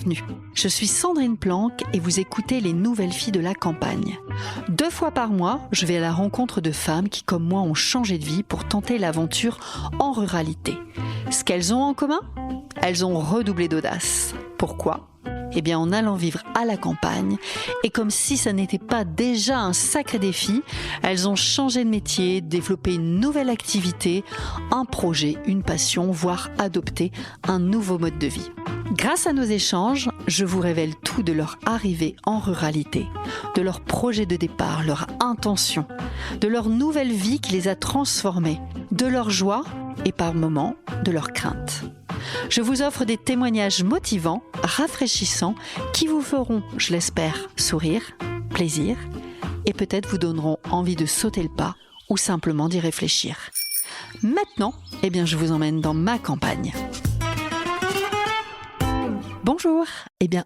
bienvenue. Je suis Sandrine Planck et vous écoutez Les Nouvelles Filles de la Campagne. 2 fois par mois, je vais à la rencontre de femmes qui, comme moi, ont changé de vie pour tenter l'aventure en ruralité. Ce qu'elles ont en commun ? Elles ont redoublé d'audace. Pourquoi ? Eh bien, en allant vivre à la campagne, et comme si ça n'était pas déjà un sacré défi, elles ont changé de métier, développé une nouvelle activité, un projet, une passion, voire adopté un nouveau mode de vie. Grâce à nos échanges, je vous révèle tout de leur arrivée en ruralité, de leur projet de départ, leur intention, de leur nouvelle vie qui les a transformées, de leur joie et par moments de leurs craintes. Je vous offre des témoignages motivants, rafraîchissants, qui vous feront, je l'espère, sourire, plaisir et peut-être vous donneront envie de sauter le pas ou simplement d'y réfléchir. Maintenant, je vous emmène dans ma campagne. Bonjour,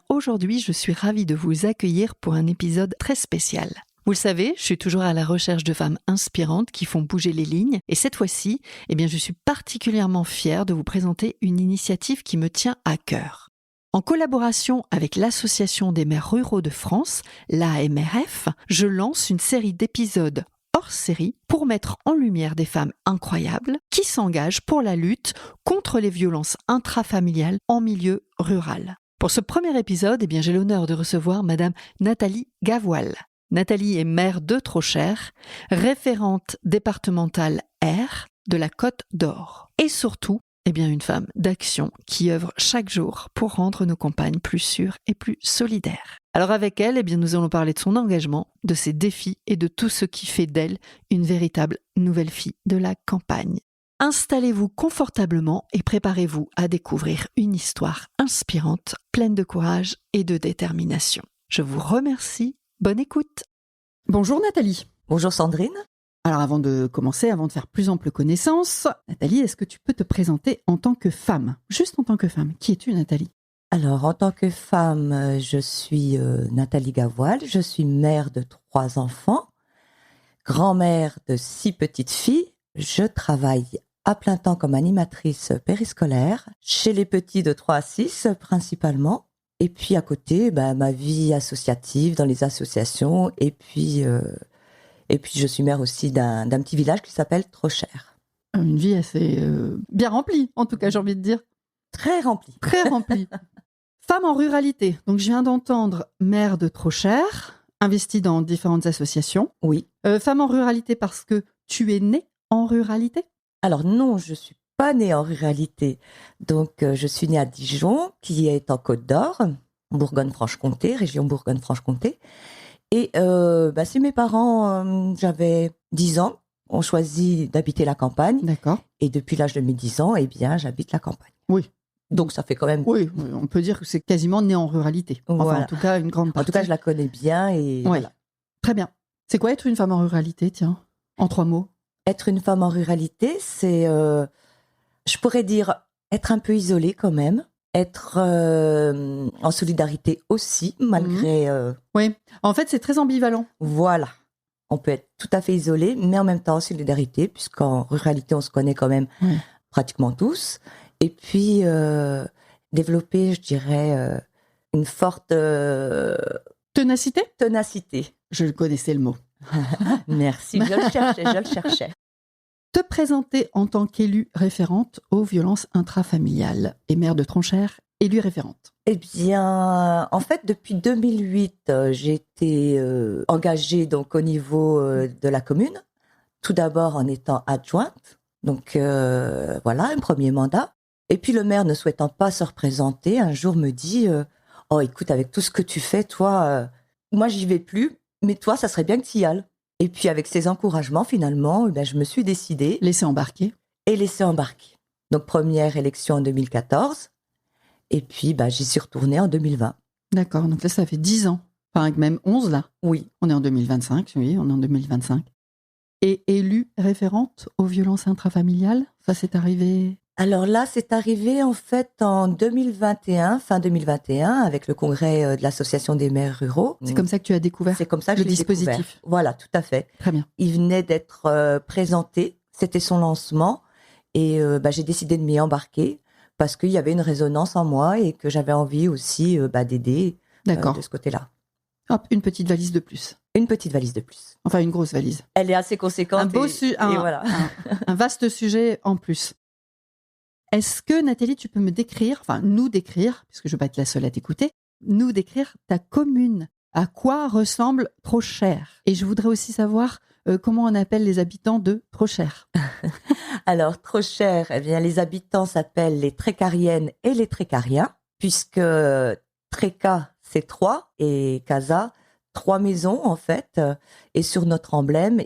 aujourd'hui je suis ravie de vous accueillir pour un épisode très spécial. Vous le savez, je suis toujours à la recherche de femmes inspirantes qui font bouger les lignes. Et cette fois-ci, je suis particulièrement fière de vous présenter une initiative qui me tient à cœur. En collaboration avec l'Association des maires ruraux de France, l'AMRF, je lance une série d'épisodes hors série pour mettre en lumière des femmes incroyables qui s'engagent pour la lutte contre les violences intrafamiliales en milieu rural. Pour ce premier épisode, j'ai l'honneur de recevoir Madame Nathalie Gavoil. Nathalie est maire de Trochère, référente départementale R de la Côte d'Or. Et surtout, une femme d'action qui œuvre chaque jour pour rendre nos campagnes plus sûres et plus solidaires. Alors avec elle, nous allons parler de son engagement, de ses défis et de tout ce qui fait d'elle une véritable nouvelle fille de la campagne. Installez-vous confortablement et préparez-vous à découvrir une histoire inspirante, pleine de courage et de détermination. Je vous remercie. Bonne écoute. Bonjour Nathalie. Bonjour Sandrine. Alors avant de commencer, avant de faire plus ample connaissance, Nathalie, est-ce que tu peux te présenter en tant que femme ? Juste en tant que femme. Qui es-tu Nathalie ? Alors en tant que femme, je suis Nathalie Gavoil, je suis mère de 3 enfants, grand-mère de 6 petites filles. Je travaille à plein temps comme animatrice périscolaire, chez les petits de 3 à 6 principalement. Et puis à côté, ma vie associative dans les associations. Et puis je suis mère aussi d'un petit village qui s'appelle Trochère. Une vie assez bien remplie, en tout cas, j'ai envie de dire. Très remplie. Très remplie. Femme en ruralité. Donc je viens d'entendre mère de Trochère, investie dans différentes associations. Oui. Femme en ruralité parce que tu es née en ruralité ? Alors non, je suis pas née en ruralité. Donc, je suis née à Dijon, qui est en Côte d'Or, Bourgogne-Franche-Comté, région Bourgogne-Franche-Comté. Et c'est mes parents, j'avais 10 ans, ont choisi d'habiter la campagne. D'accord. Et depuis l'âge de mes 10 ans, j'habite la campagne. Oui. Donc, ça fait quand même... Oui, on peut dire que c'est quasiment né en ruralité. Enfin, voilà. En tout cas, une grande partie. En tout cas, je la connais bien et voilà. Très bien. C'est quoi être une femme en ruralité, tiens, en 3 mots ? Être une femme en ruralité, c'est... je pourrais dire être un peu isolée quand même, être en solidarité aussi, malgré... Oui, en fait, c'est très ambivalent. Voilà. On peut être tout à fait isolé, mais en même temps en solidarité, puisqu'en ruralité, on se connaît quand même pratiquement tous. Et puis, développer, je dirais, une forte... Ténacité ? Ténacité. Je connaissais le mot. Merci, je le cherchais. Te présenter en tant qu'élue référente aux violences intrafamiliales et maire de Trochère, élue référente. Eh bien, en fait, depuis 2008, j'ai été engagée donc au niveau de la commune. Tout d'abord en étant adjointe, donc voilà, un premier mandat. Et puis le maire, ne souhaitant pas se représenter, un jour me dit « Oh, écoute, avec tout ce que tu fais, toi, moi j'y vais plus, mais toi, ça serait bien que tu y ailles. » Et puis avec ces encouragements, finalement, je me suis décidée. Laisser embarquer. Et laisser embarquer. Donc première élection en 2014. Et puis j'y suis retournée en 2020. D'accord, donc là ça fait 10 ans. Enfin même 11 là. Oui. On est en 2025, oui, on est en 2025. Et élue référente aux violences intrafamiliales, ça c'est arrivé... Alors là, c'est arrivé en fait en 2021, fin 2021, avec le congrès de l'Association des maires ruraux. C'est comme ça que tu as découvert C'est comme ça que le dispositif. Découvert. Voilà, tout à fait. Très bien. Il venait d'être présenté, c'était son lancement, et j'ai décidé de m'y embarquer parce qu'il y avait une résonance en moi et que j'avais envie aussi d'aider de ce côté-là. Hop, une petite valise de plus. Une petite valise de plus. Enfin, une grosse valise. Elle est assez conséquente. Voilà. un vaste sujet en plus. Est-ce que, Nathalie, tu peux nous décrire, puisque je ne vais pas être la seule à t'écouter, nous décrire ta commune. À quoi ressemble Trocher? Et je voudrais aussi savoir comment on appelle les habitants de Trocher. Alors, Trocher, les habitants s'appellent les Trécariennes et les Trécariens, puisque Tréca, c'est 3, et Casa, 3 maisons, en fait. Et sur notre emblème,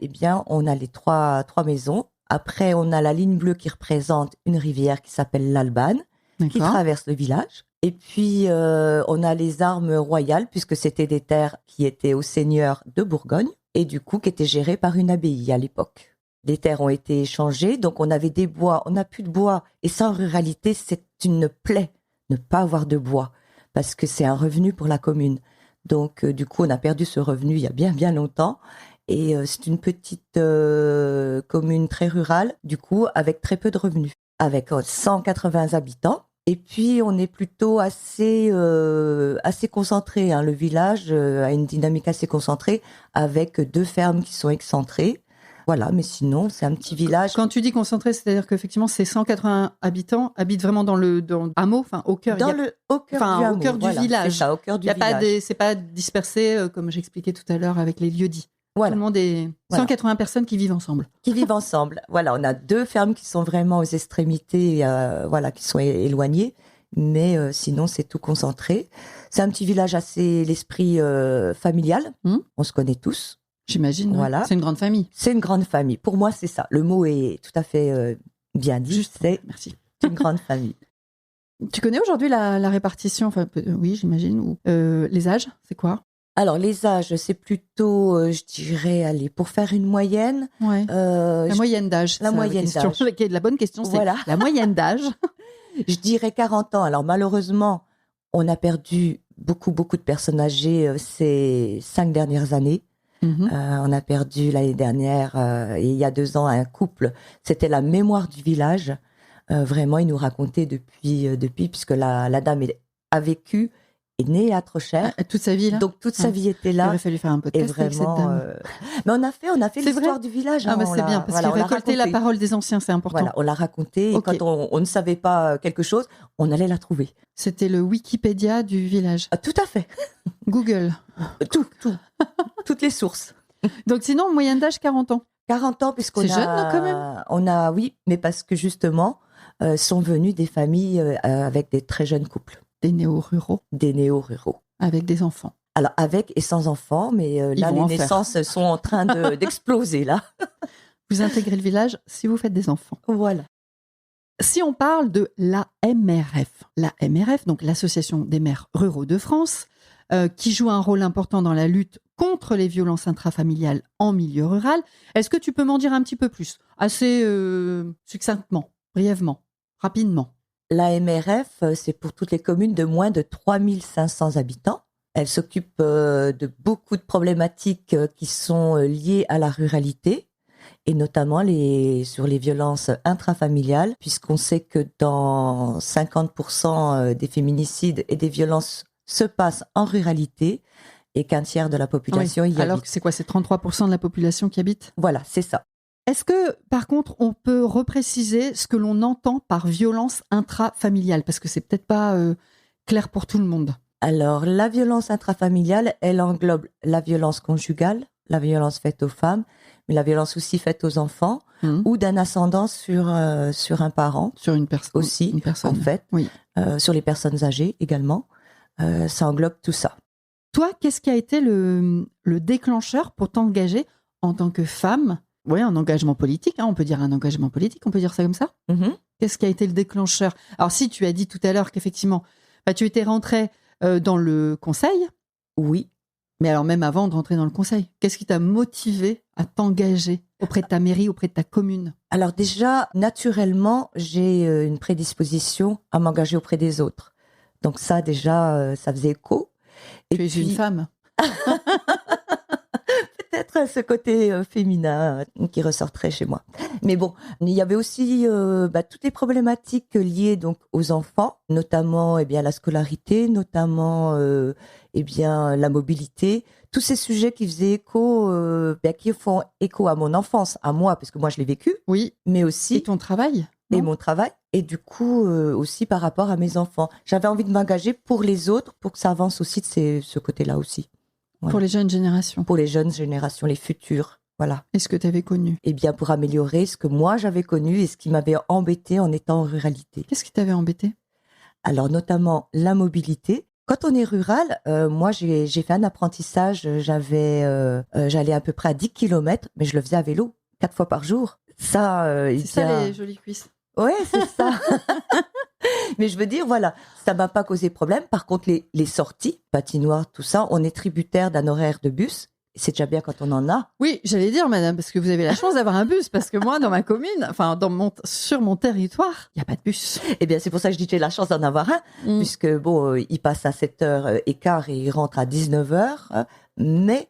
on a les trois maisons. Après, on a la ligne bleue qui représente une rivière qui s'appelle l'Albane, qui traverse le village. Et puis, on a les armes royales, puisque c'était des terres qui étaient aux seigneurs de Bourgogne, et du coup, qui étaient gérées par une abbaye à l'époque. Les terres ont été échangées, donc on avait des bois, on n'a plus de bois. Et ça, en ruralité, c'est une plaie, ne pas avoir de bois, parce que c'est un revenu pour la commune. Donc, du coup, on a perdu ce revenu il y a bien, bien longtemps. Et c'est une petite commune très rurale, du coup, avec très peu de revenus, avec 180 habitants. Et puis, on est plutôt assez concentré. Le village a une dynamique assez concentrée, avec 2 fermes qui sont excentrées. Voilà, mais sinon, c'est un petit village. Quand tu dis concentré, c'est-à-dire qu'effectivement, ces 180 habitants habitent vraiment dans le hameau, au cœur. Au cœur du village. C'est ça, au cœur du village. C'est pas dispersé, comme j'expliquais tout à l'heure, avec les lieux-dits. Voilà. Tout le monde est 180 personnes qui vivent ensemble. Voilà, on a 2 fermes qui sont vraiment aux extrémités, qui sont éloignées, mais sinon c'est tout concentré. C'est un petit village assez l'esprit familial. On se connaît tous. J'imagine. Voilà. C'est une grande famille. C'est une grande famille. Pour moi, c'est ça. Le mot est tout à fait bien dit. Merci. C'est une grande famille. Tu connais aujourd'hui la répartition, oui, j'imagine. Ou les âges, c'est quoi? Alors, les âges, c'est plutôt, je dirais, pour faire une moyenne. Ouais. La moyenne d'âge. La moyenne d'âge. La bonne question, c'est la moyenne d'âge. Je dirais 40 ans. Alors, malheureusement, on a perdu beaucoup de personnes âgées ces 5 dernières années. On a perdu l'année dernière, et il y a 2 ans, un couple. C'était la mémoire du village. Vraiment, il nous racontait depuis puisque la dame a vécu, est née à Trocher. Toute sa vie, là. Donc, toute sa vie était là. Il aurait fallu faire un podcast avec cette dame. Mais on a fait l'histoire du village. C'est bien, parce que récolter la parole des anciens, c'est important. Voilà, on l'a raconté. Et quand on ne savait pas quelque chose, on allait la trouver. C'était le Wikipédia du village. Tout à fait. Google. Tout. Toutes les sources. Donc, sinon, moyenne d'âge, 40 ans. 40 ans, puisqu'on c'est jeune, quand même. Oui, mais parce que justement, sont venus des familles avec des très jeunes couples. Des néo-ruraux. Avec des enfants. Alors, avec et sans enfants, mais là, les naissances sont en train d'exploser, là. Vous intégrez le village si vous faites des enfants. Voilà. Si on parle de l'AMRF, donc l'Association des maires ruraux de France, qui joue un rôle important dans la lutte contre les violences intrafamiliales en milieu rural, est-ce que tu peux m'en dire un petit peu plus? Assez succinctement, brièvement, rapidement. L'AMRF, c'est pour toutes les communes de moins de 3500 habitants. Elle s'occupe de beaucoup de problématiques qui sont liées à la ruralité, et notamment sur les violences intrafamiliales, puisqu'on sait que dans 50% des féminicides et des violences se passent en ruralité, et qu'un tiers de la population y habite. Alors que c'est quoi? C'est 33% de la population qui habite? Voilà, c'est ça. Est-ce que, par contre, on peut repréciser ce que l'on entend par violence intrafamiliale? Parce que c'est peut-être pas clair pour tout le monde. Alors, la violence intrafamiliale, elle englobe la violence conjugale, la violence faite aux femmes, mais la violence aussi faite aux enfants, ou d'un ascendant sur un parent. Sur une personne. Aussi, une personne. En fait. Oui. Sur les personnes âgées également. Ça englobe tout ça. Toi, qu'est-ce qui a été le déclencheur pour t'engager en tant que femme? Oui, un engagement politique, on peut dire un engagement politique, on peut dire ça comme ça. Qu'est-ce qui a été le déclencheur? Alors, si tu as dit tout à l'heure qu'effectivement, tu étais rentrée dans le conseil. Oui. Mais alors, même avant de rentrer dans le conseil, qu'est-ce qui t'a motivé à t'engager auprès de ta mairie, auprès de ta commune? Alors déjà, naturellement, j'ai une prédisposition à m'engager auprès des autres. Donc ça, déjà, ça faisait écho. Tu es une femme. peut-être ce côté féminin qui ressortirait chez moi. Mais bon, il y avait aussi toutes les problématiques liées donc aux enfants, notamment la scolarité, notamment la mobilité, tous ces sujets qui faisaient écho, qui font écho à mon enfance, à moi, parce que moi je l'ai vécu. Oui. Mais aussi et ton travail. Et mon travail, et du coup aussi par rapport à mes enfants. J'avais envie de m'engager pour les autres, pour que ça avance aussi de ce côté-là aussi. Voilà. Pour les jeunes générations. Pour les jeunes générations, les futures, voilà. Et ce que tu avais connu. Eh bien, pour améliorer ce que moi j'avais connu et ce qui m'avait embêté en étant en ruralité. Qu'est-ce qui t'avait embêté ? Alors, notamment la mobilité. Quand on est rural, moi j'ai fait un apprentissage, j'allais à peu près à 10 km, mais je le faisais à vélo, 4 fois par jour. Ça, c'est ça les jolies cuisses. Ouais, c'est ça. Mais je veux dire, voilà, ça m'a pas causé problème. Par contre, les sorties, patinoires, tout ça, on est tributaire d'un horaire de bus. C'est déjà bien quand on en a. Oui, j'allais dire, madame, parce que vous avez la chance d'avoir un bus, parce que moi, dans ma commune, enfin, sur mon territoire, il n'y a pas de bus. Eh bien, c'est pour ça que je dis que j'ai la chance d'en avoir un, puisque il passe à 7h15 et il rentre à 19h, mais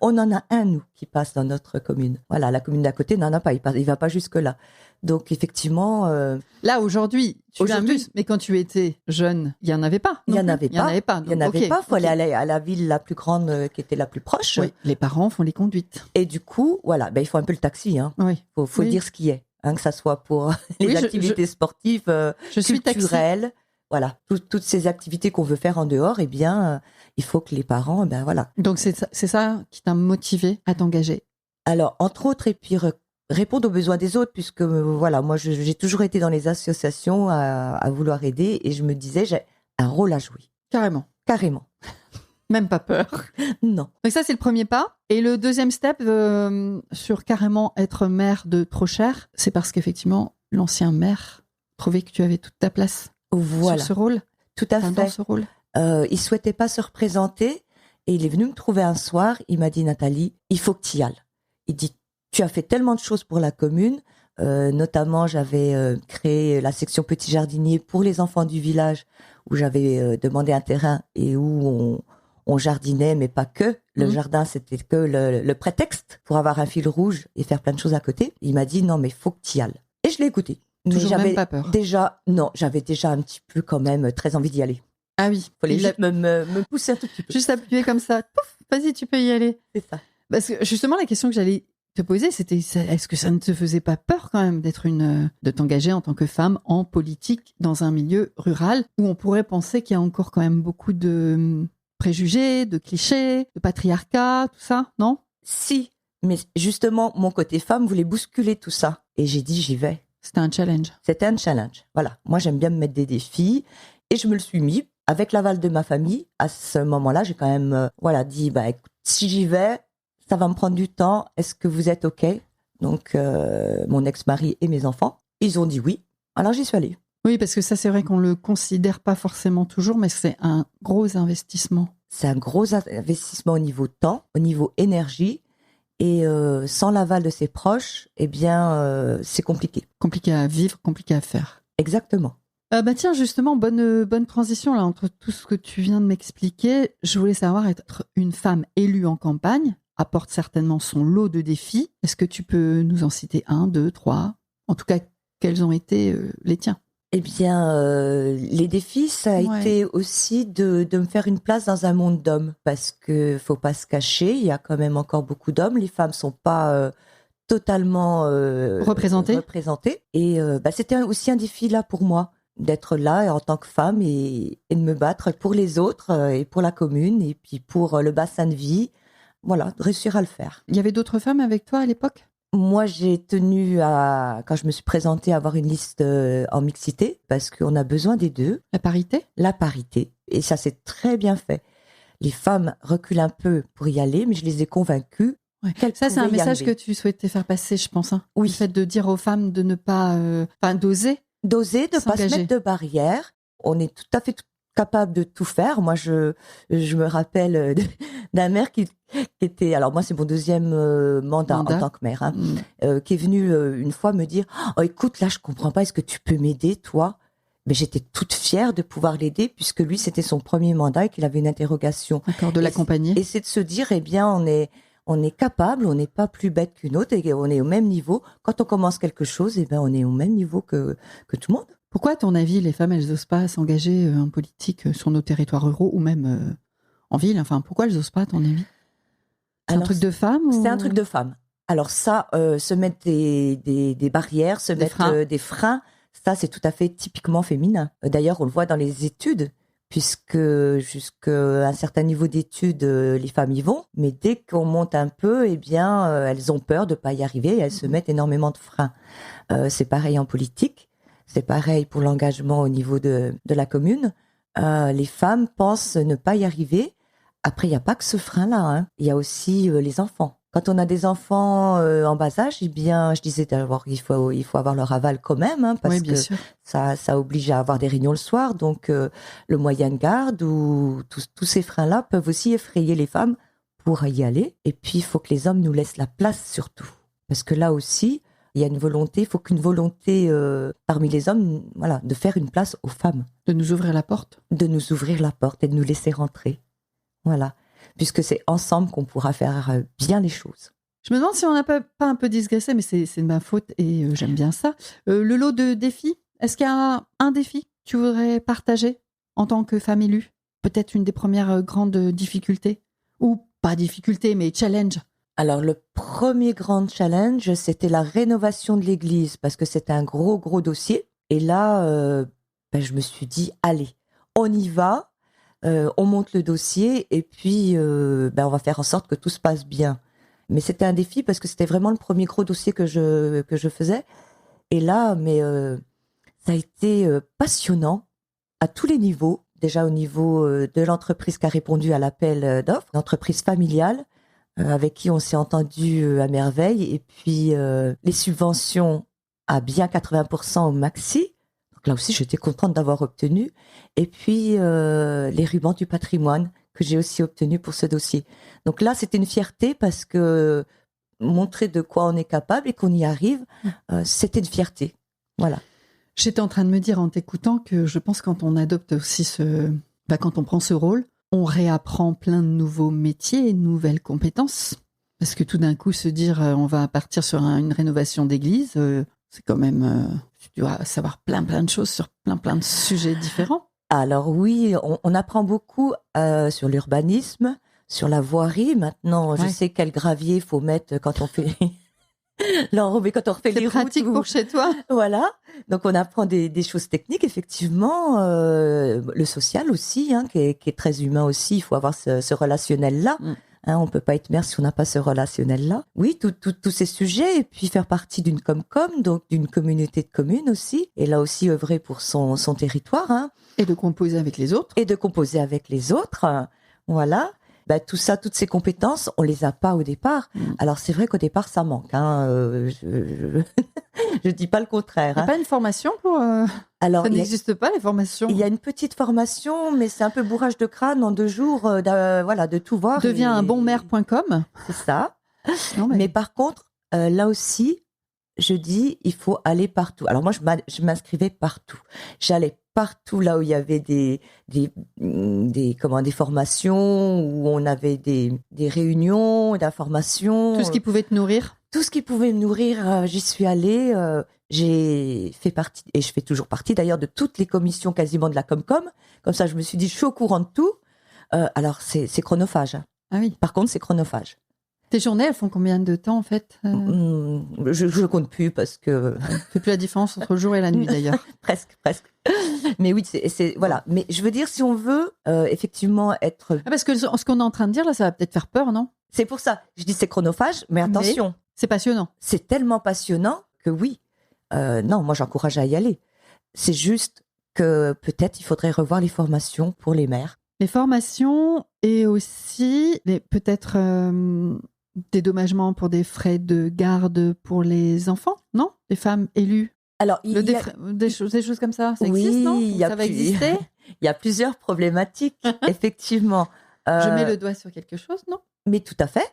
on en a un, nous, qui passe dans notre commune. Voilà, la commune d'à côté n'en a pas, il va pas jusque-là. Donc, effectivement... Là, aujourd'hui, tu as un bus, mais quand tu étais jeune, il n'y en avait pas. Il n'y en avait pas. Il n'y en avait pas. Il faut aller à la ville la plus grande qui était la plus proche. Oui, les parents font les conduites. Et du coup, voilà, il faut un peu le taxi. Hein. Oui. Faut dire ce qui est, que ça soit pour les activités sportives, culturelles. Voilà, toutes ces activités qu'on veut faire en dehors, il faut que les parents, voilà. Donc, c'est ça qui t'a motivé à t'engager. Alors, entre autres, et puis répondre aux besoins des autres, puisque voilà, moi j'ai toujours été dans les associations à vouloir aider, et je me disais j'ai un rôle à jouer. Carrément. Même pas peur. Non. Donc ça c'est le premier pas. Et le deuxième step sur carrément être maire de Trochère, c'est parce qu'effectivement l'ancien maire trouvait que tu avais toute ta place sur ce rôle. Tout à fait. Dans ce rôle. Il souhaitait pas se représenter, et il est venu me trouver un soir. Il m'a dit, Nathalie, il faut que tu y ailles. Il dit, tu as fait tellement de choses pour la commune, notamment j'avais créé la section Petit Jardinier pour les enfants du village, où j'avais demandé un terrain et où on jardinait, mais pas que. Le jardin, c'était que le prétexte pour avoir un fil rouge et faire plein de choses à côté. Il m'a dit, non, mais faut que tu y ailles. Et je l'ai écouté. Toujours mais même pas peur. J'avais déjà un petit peu quand même très envie d'y aller. Ah oui. Il fallait juste me pousser un tout petit peu. Juste appuyer comme ça. Pouf, vas-y, tu peux y aller. C'est ça. Parce que justement, la question que j'allais te poser, c'était est-ce que ça ne te faisait pas peur quand même de t'engager en tant que femme en politique dans un milieu rural où on pourrait penser qu'il y a encore quand même beaucoup de préjugés, de clichés, de patriarcat, tout ça, non ? Si, mais justement, mon côté femme voulait bousculer tout ça. Et j'ai dit, j'y vais. C'était un challenge. C'était un challenge. Voilà. Moi, j'aime bien me mettre des défis. Et je me le suis mis avec l'aval de ma famille. À ce moment-là, j'ai quand même dit, écoute, si j'y vais, ça va me prendre du temps. Est-ce que vous êtes OK ? Donc, mon ex-mari et mes enfants, ils ont dit oui. Alors, j'y suis allée. Oui, parce que ça, c'est vrai qu'on ne le considère pas forcément toujours, mais c'est un gros investissement. C'est un gros investissement au niveau temps, au niveau énergie. Et sans l'aval de ses proches, c'est compliqué. Compliqué à vivre, compliqué à faire. Exactement. Tiens, justement, bonne transition là entre tout ce que tu viens de m'expliquer. Je voulais savoir, être une femme élue en campagne apporte certainement son lot de défis. Est-ce que tu peux nous en citer 1, 2, 3 ? En tout cas, quels ont été les tiens ? Les défis, ça a été aussi de me faire une place dans un monde d'hommes, parce que faut pas se cacher, il y a quand même encore beaucoup d'hommes. Les femmes sont pas totalement représentées. Et c'était aussi un défi là pour moi, d'être là en tant que femme et de me battre pour les autres et pour la commune et puis pour le bassin de vie. Voilà, de réussir à le faire. Il y avait d'autres femmes avec toi à l'époque ? Moi, j'ai tenu quand je me suis présentée, à avoir une liste en mixité, parce qu'on a besoin des deux. La parité ? La parité. Et ça, c'est très bien fait. Les femmes reculent un peu pour y aller, mais je les ai convaincues. Ouais. Ça, c'est un message que tu souhaitais faire passer, je pense. Oui. Le fait de dire aux femmes de ne pas... d'oser. D'oser, de ne pas se mettre de barrières. On est tout à fait capable de tout faire. Moi, je me rappelle d'un maire qui était... Alors moi, c'est mon deuxième mandat en tant que maire, qui est venu une fois me dire « Oh, écoute, là, je comprends pas, est-ce que tu peux m'aider, toi ?» Mais j'étais toute fière de pouvoir l'aider, puisque lui, c'était son premier mandat et qu'il avait une interrogation. D'accord, de l'accompagner. Et c'est de se dire, on est capable, on n'est pas plus bête qu'une autre et on est au même niveau. Quand on commence quelque chose, on est au même niveau que tout le monde. Pourquoi, à ton avis, les femmes, elles n'osent pas s'engager en politique sur nos territoires ruraux ou même en ville? Enfin, pourquoi elles n'osent pas, à ton avis? C'est un truc de femme ou... C'est un truc de femme. Alors ça, se mettre des barrières, des freins, ça c'est tout à fait typiquement féminin. D'ailleurs, on le voit dans les études, puisque jusqu'à un certain niveau d'études, les femmes y vont. Mais dès qu'on monte un peu, elles ont peur de pas y arriver et elles se mettent énormément de freins. C'est pareil en politique, c'est pareil pour l'engagement au niveau de la commune. Les femmes pensent ne pas y arriver. Après, il n'y a pas que ce frein-là, hein. Il y a aussi les enfants. Quand on a des enfants en bas âge, je disais d'abord qu'il faut avoir leur aval quand même, hein, parce que ça oblige à avoir des réunions le soir. Donc, le moyen de garde ou tous ces freins-là peuvent aussi effrayer les femmes pour y aller. Et puis, il faut que les hommes nous laissent la place surtout. Parce que là aussi, il y a une volonté, il faut qu'une volonté parmi les hommes, voilà, de faire une place aux femmes. De nous ouvrir la porte. De nous ouvrir la porte et de nous laisser rentrer. Voilà. Puisque c'est ensemble qu'on pourra faire bien les choses. Je me demande si on n'a pas un peu digressé, mais c'est de ma faute et j'aime bien ça. Le lot de défis, est-ce qu'il y a un défi que tu voudrais partager en tant que femme élue? Peut-être une des premières grandes difficultés? Ou pas difficulté, mais challenge? Alors, le premier grand challenge, c'était la rénovation de l'église, parce que c'était un gros dossier. Et là, je me suis dit, allez, on y va. On monte le dossier et puis on va faire en sorte que tout se passe bien. Mais c'était un défi parce que c'était vraiment le premier gros dossier que je faisais. Et là, ça a été passionnant à tous les niveaux. Déjà au niveau de l'entreprise qui a répondu à l'appel d'offres, l'entreprise familiale avec qui on s'est entendu à merveille. Et puis les subventions à bien 80% au maxi. Donc là aussi, j'étais contente d'avoir obtenu. Et puis, les rubans du patrimoine que j'ai aussi obtenus pour ce dossier. Donc là, c'était une fierté parce que montrer de quoi on est capable et qu'on y arrive, c'était une fierté. Voilà. J'étais en train de me dire en t'écoutant que je pense quand on adopte aussi quand on prend ce rôle, on réapprend plein de nouveaux métiers et de nouvelles compétences. Parce que tout d'un coup, se dire on va partir sur une rénovation d'église, c'est quand même... tu dois savoir plein de choses sur plein de sujets différents. Alors oui, on apprend beaucoup sur l'urbanisme, sur la voirie. Maintenant, je sais quel gravier il faut mettre quand on fait l'enrobé, quand on refait les routes. C'est pratique pour chez toi. Voilà. Donc on apprend des choses techniques, effectivement. Le social aussi, hein, qui est très humain aussi. Il faut avoir ce relationnel-là. Hein, on peut pas être maire si on n'a pas ce relationnel-là. Oui, tous ces sujets, et puis faire partie d'une Comcom, donc d'une communauté de communes aussi, et là aussi œuvrer pour son territoire. Hein. Et de composer avec les autres. Voilà. Tout ça, toutes ces compétences, on les a pas au départ. Alors c'est vrai qu'au départ, ça manque. Hein. Je dis pas le contraire. Il n'y a pas une formation pour... Alors, ça n'existe pas, les formations. Il y a une petite formation, mais c'est un peu bourrage de crâne en 2 jours, de tout voir. Deviens un bonmaire.com. C'est ça. Non, mais par contre, là aussi, je dis, il faut aller partout. Alors moi, je m'inscrivais partout. J'allais partout là où il y avait des formations, où on avait des réunions d'informations. Tout ce qui pouvait te nourrir. Tout ce qui pouvait me nourrir, j'y suis allée. J'ai fait partie, et je fais toujours partie d'ailleurs, de toutes les commissions quasiment de la Comcom. Comme ça, je me suis dit, je suis au courant de tout. Alors, c'est chronophage. Hein. Ah oui. Par contre, c'est chronophage. Tes journées, elles font combien de temps en fait Je compte plus parce que... Ça fait plus la différence entre le jour et la nuit d'ailleurs. Presque. Mais oui, c'est voilà. Mais je veux dire, si on veut effectivement être... parce que ce qu'on est en train de dire là, ça va peut-être faire peur, non? C'est pour ça. Je dis c'est chronophage, mais attention. C'est passionnant. C'est tellement passionnant que oui. Non, moi j'encourage à y aller. C'est juste que peut-être il faudrait revoir les formations pour les maires. Les formations et aussi peut-être dédommagement pour des frais de garde pour les enfants, non? Les femmes élues. Alors, des choses comme ça, ça existe, non? Ça va exister? Il y a plusieurs problématiques, effectivement. Je mets le doigt sur quelque chose, non? Mais tout à fait.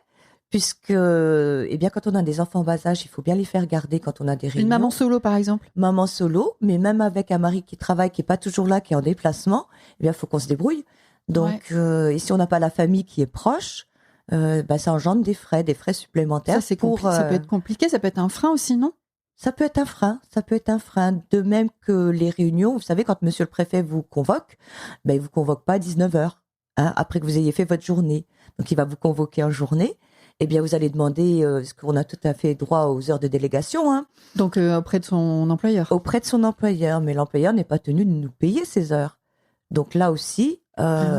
Puisque, quand on a des enfants en bas âge, il faut bien les faire garder quand on a des réunions. Une maman solo, par exemple. Maman solo, mais même avec un mari qui travaille, qui est pas toujours là, qui est en déplacement, il faut qu'on se débrouille. Donc, et si on n'a pas la famille qui est proche, ça engendre des frais supplémentaires. Ça, ça peut être compliqué, ça peut être un frein aussi, non? Ça peut être un frein. De même que les réunions, vous savez, quand monsieur le préfet vous convoque, il vous convoque pas à 19h, après que vous ayez fait votre journée. Donc, il va vous convoquer en journée. Eh bien, vous allez demander, parce qu'on a tout à fait droit aux heures de délégation. Donc, auprès de son employeur. Auprès de son employeur. Mais l'employeur n'est pas tenu de nous payer ces heures. Donc là aussi,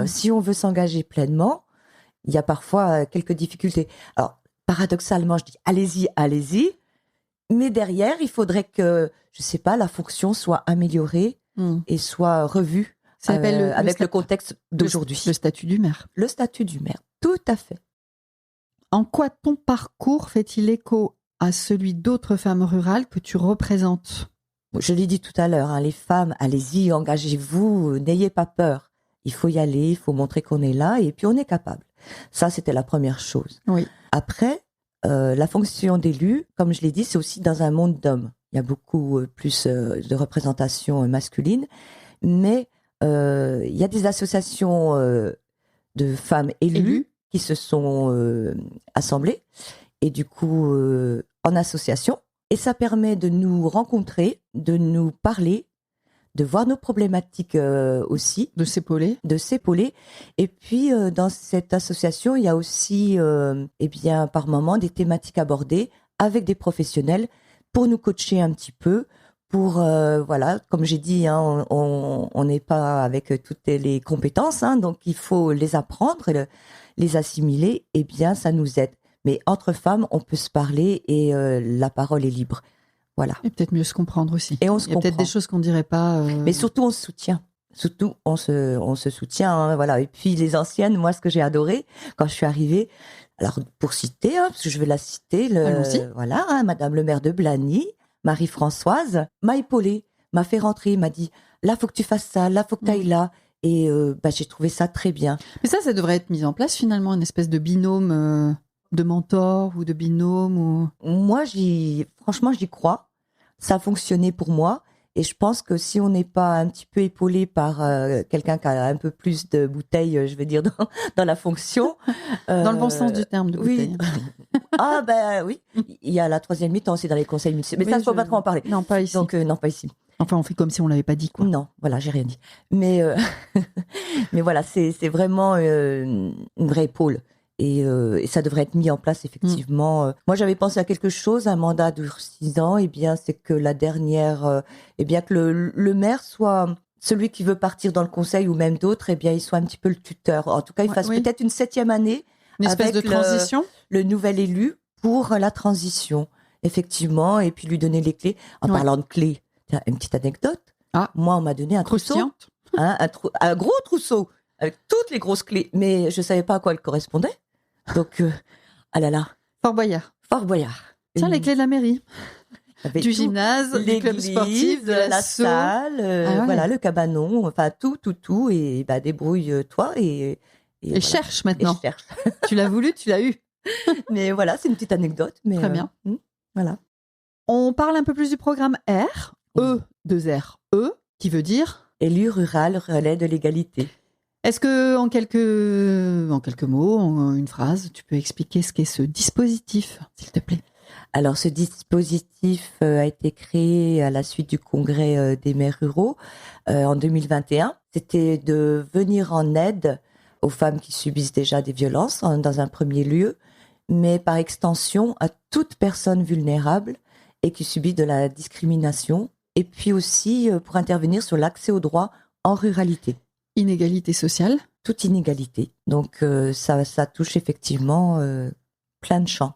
si on veut s'engager pleinement, il y a parfois quelques difficultés. Alors, paradoxalement, je dis, allez-y. Mais derrière, il faudrait que, je sais pas, la fonction soit améliorée et soit revue avec le contexte d'aujourd'hui. Le statut du maire. Le statut du maire, tout à fait. En quoi ton parcours fait-il écho à celui d'autres femmes rurales que tu représentes? Je l'ai dit tout à l'heure, les femmes, allez-y, engagez-vous, n'ayez pas peur. Il faut y aller, il faut montrer qu'on est là et puis on est capable. Ça, c'était la première chose. Oui. Après, la fonction d'élu, comme je l'ai dit, c'est aussi dans un monde d'hommes. Il y a beaucoup plus de représentation masculine, mais il y a des associations de femmes élues qui se sont assemblées et du coup en association. Et ça permet de nous rencontrer, de nous parler, de voir nos problématiques aussi. De s'épauler. Et puis, dans cette association, il y a aussi, par moment, des thématiques abordées avec des professionnels pour nous coacher un petit peu, pour, comme j'ai dit, on n'est pas avec toutes les compétences, donc il faut les apprendre, les assimiler, et bien, ça nous aide. Mais entre femmes, on peut se parler et la parole est libre. Voilà. Et peut-être mieux se comprendre aussi. Et on se comprend. Il y a peut-être des choses qu'on ne dirait pas. Mais surtout, on se soutient. On se soutient. Voilà. Et puis, les anciennes, moi, ce que j'ai adoré quand je suis arrivée, alors pour citer, parce que je vais la citer, Madame le maire de Blagny, Marie-Françoise, m'a épaulée, m'a fait rentrer, m'a dit, là, faut que tu fasses ça, là, faut que tu ailles là. Et j'ai trouvé ça très bien. Mais ça devrait être mis en place finalement, une espèce de binôme. De mentor ou de binôme Moi, franchement, j'y crois. Ça a fonctionné pour moi. Et je pense que si on n'est pas un petit peu épaulé par quelqu'un qui a un peu plus de bouteilles, je veux dire, dans la fonction. Dans le bon sens du terme de bouteille. Oui. Il y a la troisième mi-temps aussi dans les conseils municipaux. Mais ça, il ne faut pas trop en parler. Non, pas ici. Donc, non, pas ici. Enfin, on fait comme si on ne l'avait pas dit, quoi. Non, voilà, j'ai rien dit. Mais, mais voilà, c'est vraiment une vraie épaule. Et ça devrait être mis en place, effectivement. Moi, j'avais pensé à quelque chose, un mandat de 6 ans. Eh bien, c'est que la dernière... que le maire soit celui qui veut partir dans le conseil ou même d'autres, il soit un petit peu le tuteur. En tout cas, il fasse peut-être une 7e année. Une espèce de transition. Le nouvel élu pour la transition, effectivement. Et puis lui donner les clés. En parlant de clés, tiens, une petite anecdote. Moi, on m'a donné un trousseau. Un gros trousseau avec toutes les grosses clés. Mais je ne savais pas à quoi elles correspondaient. Donc, Fort Boyard. Tiens, les clés de la mairie. Du gymnase, du club sportif, de la salle, le cabanon, enfin tout. Et débrouille-toi et cherche maintenant. Et cherche. Tu l'as voulu, tu l'as eu. Mais voilà, c'est une petite anecdote. Mais, très bien. Voilà. On parle un peu plus du programme R, E2R, qui veut dire élu rural, relais de l'égalité. Est-ce que, en quelques mots, en une phrase, tu peux expliquer ce qu'est ce dispositif, s'il te plaît? Alors, ce dispositif a été créé à la suite du congrès des maires ruraux en 2021. C'était de venir en aide aux femmes qui subissent déjà des violences, dans un premier lieu, mais par extension à toute personne vulnérable et qui subit de la discrimination, et puis aussi pour intervenir sur l'accès aux droits en ruralité. Inégalité sociale. Toute inégalité. Donc, ça touche effectivement plein de champs,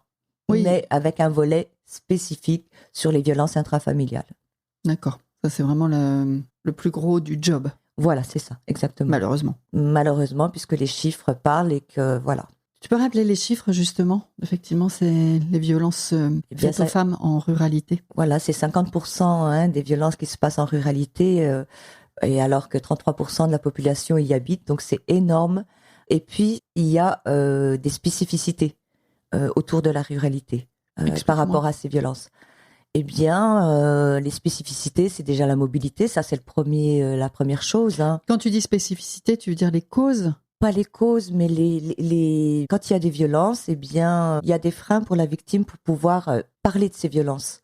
mais avec un volet spécifique sur les violences intrafamiliales. D'accord. Ça, c'est vraiment le plus gros du job. Voilà, c'est ça, exactement. Malheureusement, puisque les chiffres parlent et que, voilà. Tu peux rappeler les chiffres, justement? Effectivement, c'est les violences faites aux femmes en ruralité. Voilà, c'est 50% des violences qui se passent en ruralité, et alors que 33% de la population y habite, donc c'est énorme. Et puis, il y a des spécificités autour de la ruralité par rapport à ces violences. Eh bien, les spécificités, c'est déjà la mobilité, ça c'est la première chose. Quand tu dis spécificité, tu veux dire les causes pas les causes, mais quand il y a des violences, eh bien, il y a des freins pour la victime pour pouvoir parler de ces violences,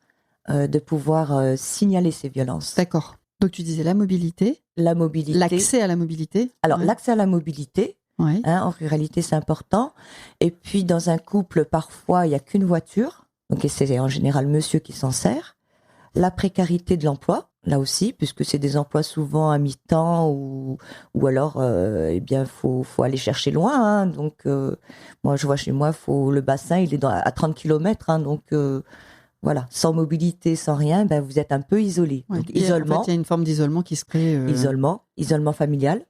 de pouvoir signaler ces violences. D'accord. Donc tu disais la mobilité. La mobilité. L'accès à la mobilité. Alors, l'accès à la mobilité, ouais. En ruralité, c'est important. Et puis, dans un couple, parfois, il n'y a qu'une voiture. Donc, et c'est en général monsieur qui s'en sert. La précarité de l'emploi, là aussi, puisque c'est des emplois souvent à mi-temps ou alors, eh bien, faut aller chercher loin. Donc, moi, je vois chez moi, le bassin, il est à 30 km. Donc, voilà, sans mobilité, sans rien, ben, vous êtes un peu isolé. Ouais. Donc, isolement. En fait, il y a une forme d'isolement qui se crée. Isolement familial.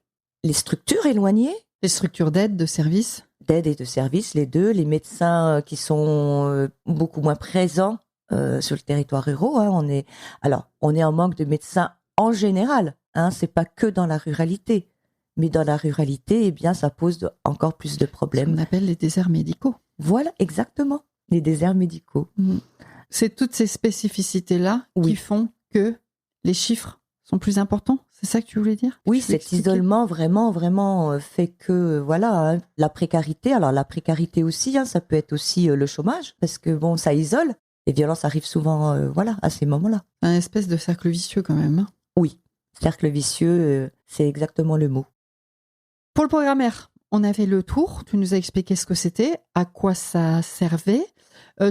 Les structures éloignées. Les structures d'aide, de service. D'aide et de service, les deux. Les médecins qui sont beaucoup moins présents sur le territoire rural. On est en manque de médecins en général. C'est pas que dans la ruralité. Mais dans la ruralité, eh bien, ça pose encore plus de problèmes. Ce qu'on appelle les déserts médicaux. Voilà, exactement. Les déserts médicaux. C'est toutes ces spécificités-là qui font que les chiffres sont plus importants. C'est ça que tu voulais dire? Oui, cet isolement vraiment, vraiment fait que, voilà, la précarité. Alors, la précarité aussi, ça peut être aussi le chômage, parce que bon, ça isole. Les violences arrivent souvent, à ces moments-là. Un espèce de cercle vicieux quand même. Oui, cercle vicieux, c'est exactement le mot. Pour le programme R, on a fait le tour. Tu nous as expliqué ce que c'était, à quoi ça servait.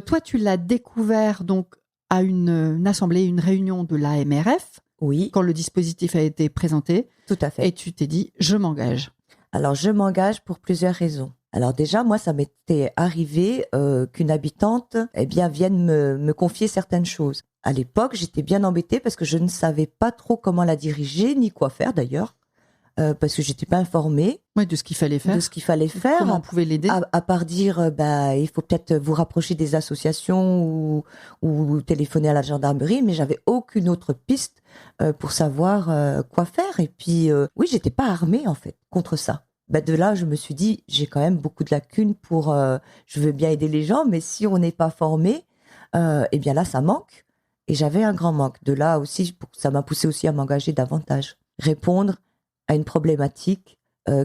Toi, tu l'as découvert donc à une assemblée, une réunion de l'AMRF. Oui. Quand le dispositif a été présenté. Tout à fait. Et tu t'es dit, je m'engage. Alors, je m'engage pour plusieurs raisons. Alors déjà, moi, ça m'était arrivé qu'une habitante vienne me confier certaines choses. À l'époque, j'étais bien embêtée parce que je ne savais pas trop comment la diriger, ni quoi faire d'ailleurs, parce que j'étais pas informée. Oui, de ce qu'il fallait faire. De ce qu'il fallait faire. Comment on pouvait l'aider. À part dire, il faut peut-être vous rapprocher des associations ou téléphoner à la gendarmerie, mais j'avais aucune autre piste pour savoir quoi faire. Et puis, oui, j'étais pas armée en fait contre ça. De là, je me suis dit, j'ai quand même beaucoup de lacunes je veux bien aider les gens, mais si on n'est pas formé, eh bien là, ça manque. Et j'avais un grand manque. De là aussi, ça m'a poussé aussi à m'engager davantage. Répondre à une problématique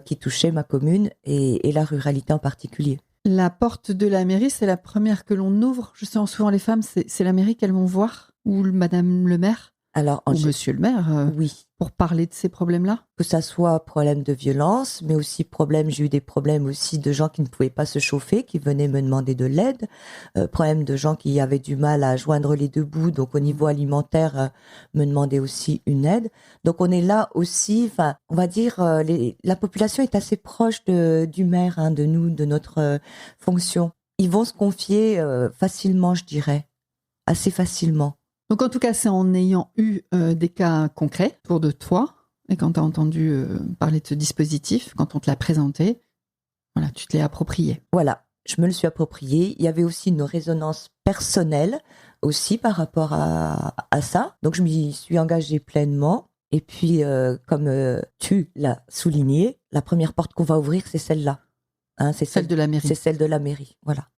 qui touchait ma commune et la ruralité en particulier. La porte de la mairie, c'est la première que l'on ouvre. Je sens souvent les femmes, c'est la mairie qu'elles vont voir, ou madame le maire, ou monsieur le maire, oui. Pour parler de ces problèmes-là. Que ça soit problème de violence, mais aussi j'ai eu des problèmes aussi de gens qui ne pouvaient pas se chauffer, qui venaient me demander de l'aide, problème de gens qui avaient du mal à joindre les deux bouts, donc au niveau alimentaire, me demandaient aussi une aide. Donc on est là aussi, on va dire, la population est assez proche du maire, de nous, de notre fonction. Ils vont se confier facilement, je dirais, assez facilement. Donc en tout cas, c'est en ayant eu des cas concrets autour de toi, et quand tu as entendu parler de ce dispositif, quand on te l'a présenté, voilà, tu te l'es approprié. Voilà, je me le suis approprié. Il y avait aussi une résonance personnelle aussi par rapport à ça. Donc je m'y suis engagée pleinement. Et puis, comme tu l'as souligné, la première porte qu'on va ouvrir, c'est celle-là. C'est celle de la mairie. C'est celle de la mairie, voilà.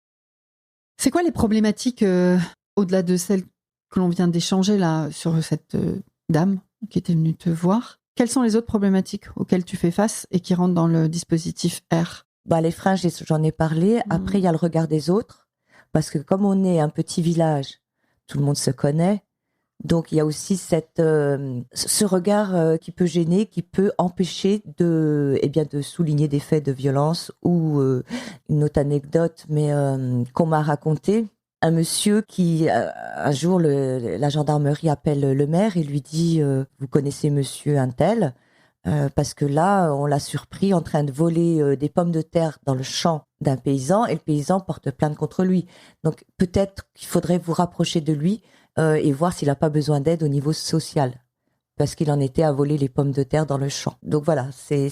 C'est quoi les problématiques au-delà de celles que l'on vient d'échanger là sur cette dame qui était venue te voir? Quelles sont les autres problématiques auxquelles tu fais face et qui rentrent dans le dispositif R? Les freins, j'en ai parlé. Après, il y a le regard des autres. Parce que comme on est un petit village, tout le monde se connaît. Donc, il y a aussi ce regard qui peut gêner, qui peut empêcher de souligner des faits de violence ou une autre anecdote, mais qu'on m'a racontée. Un monsieur qui, un jour, la gendarmerie appelle le maire et lui dit vous connaissez monsieur un tel parce que là, on l'a surpris en train de voler des pommes de terre dans le champ d'un paysan et le paysan porte plainte contre lui. Donc, peut-être qu'il faudrait vous rapprocher de lui et voir s'il n'a pas besoin d'aide au niveau social parce qu'il en était à voler les pommes de terre dans le champ. Donc, voilà, c'est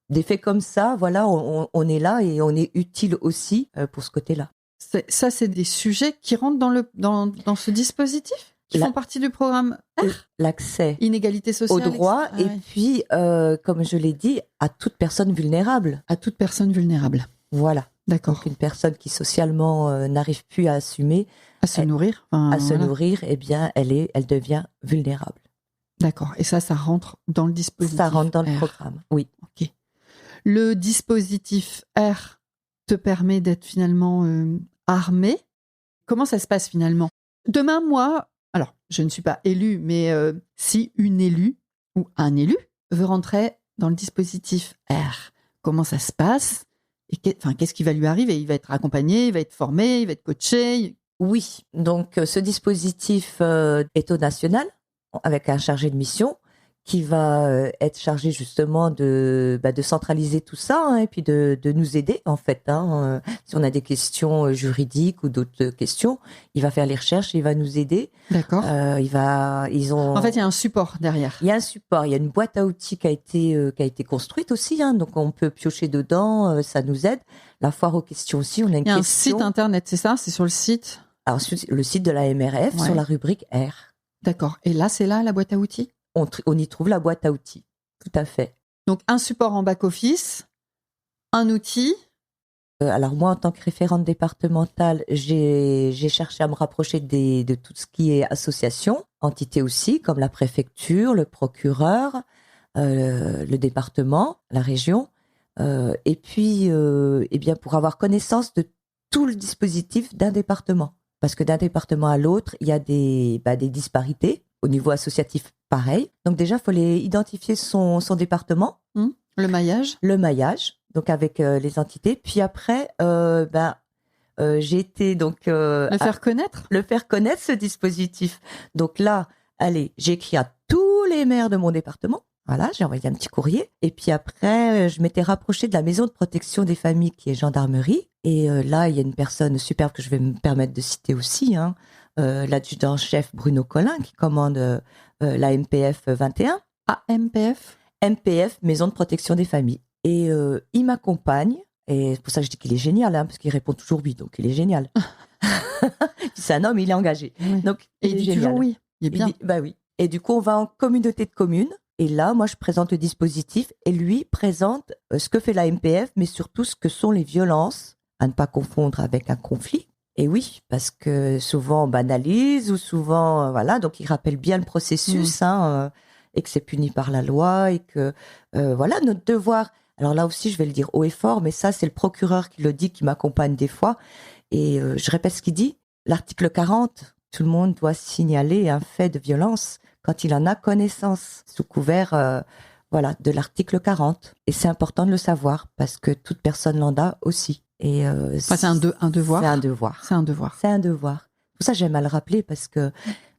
des faits comme ça. Voilà, on est là et on est utile aussi pour ce côté-là. Ça, c'est des sujets qui rentrent dans ce dispositif, qui font partie du programme R. L'accès inégalité sociale, au droit et puis, comme je l'ai dit, à toute personne vulnérable. À toute personne vulnérable. Voilà. D'accord. Donc une personne qui socialement n'arrive plus à assumer, à nourrir, nourrir, eh bien, elle devient vulnérable. D'accord. Et ça rentre dans le dispositif. Ça rentre dans le programme. Oui. Ok. Le dispositif R te permet d'être finalement armé. Comment ça se passe finalement? Demain, moi, alors je ne suis pas élue, mais si une élue ou un élu veut rentrer dans le dispositif R, comment ça se passe? Et qu'est-ce qui va lui arriver? Il va être accompagné, il va être formé, il va être coaché. Oui, donc ce dispositif est au national, avec un chargé de mission qui va être chargé justement de centraliser tout ça, hein, et puis de nous aider en fait. Si on a des questions juridiques ou d'autres questions, il va faire les recherches, il va nous aider. D'accord. En fait, il y a un support derrière. Il y a un support, il y a une boîte à outils qui a été construite aussi, hein, donc on peut piocher dedans, ça nous aide. La foire aux questions aussi, on a une question. Il y a un site internet, c'est ça? C'est sur le site? Alors, sur le site de la MRF, sur la rubrique R. D'accord. Et là, c'est là la boîte à outils? On y trouve la boîte à outils, tout à fait. Donc, un support en back-office, un outil. Alors moi, en tant que référente départementale, j'ai cherché à me rapprocher de tout ce qui est association, entité aussi, comme la préfecture, le procureur, le département, la région, et puis pour avoir connaissance de tout le dispositif d'un département. Parce que d'un département à l'autre, il y a des disparités. Au niveau associatif, pareil. Donc déjà, il faut identifier son département. Le maillage. Le maillage, donc avec les entités. Puis après, j'ai été donc... le faire connaître. Le faire connaître, ce dispositif. Donc là, allez, j'ai écrit à tous les maires de mon département. Voilà, j'ai envoyé un petit courrier. Et puis après, je m'étais rapprochée de la maison de protection des familles qui est gendarmerie. Et là, il y a une personne superbe que je vais me permettre de citer aussi, hein, l'adjudant-chef Bruno Collin, qui commande la MPF 21. Ah, MPF? MPF, Maison de protection des familles. Et il m'accompagne. Et c'est pour ça que je dis qu'il est génial, hein, parce qu'il répond toujours oui, donc il est génial. C'est un homme, il est engagé. Oui. Donc, et il dit toujours oui. Il est bien. Oui. Et du coup, on va en communauté de communes. Et là, moi, je présente le dispositif et lui présente ce que fait la MPF, mais surtout ce que sont les violences, à ne pas confondre avec un conflit. Et oui, parce que souvent on banalise ou souvent, voilà, donc il rappelle bien le processus, et que c'est puni par la loi et que, voilà, notre devoir. Alors là aussi, je vais le dire haut et fort, mais ça, c'est le procureur qui le dit, qui m'accompagne des fois. Et je répète ce qu'il dit. L'article 40, tout le monde doit signaler un fait de violence quand il en a connaissance, sous couvert de l'article 40. Et c'est important de le savoir, parce que toute personne lambda aussi. Et c'est un devoir. C'est un devoir. C'est un devoir. C'est un devoir. Pour ça, j'aime à le rappeler, parce que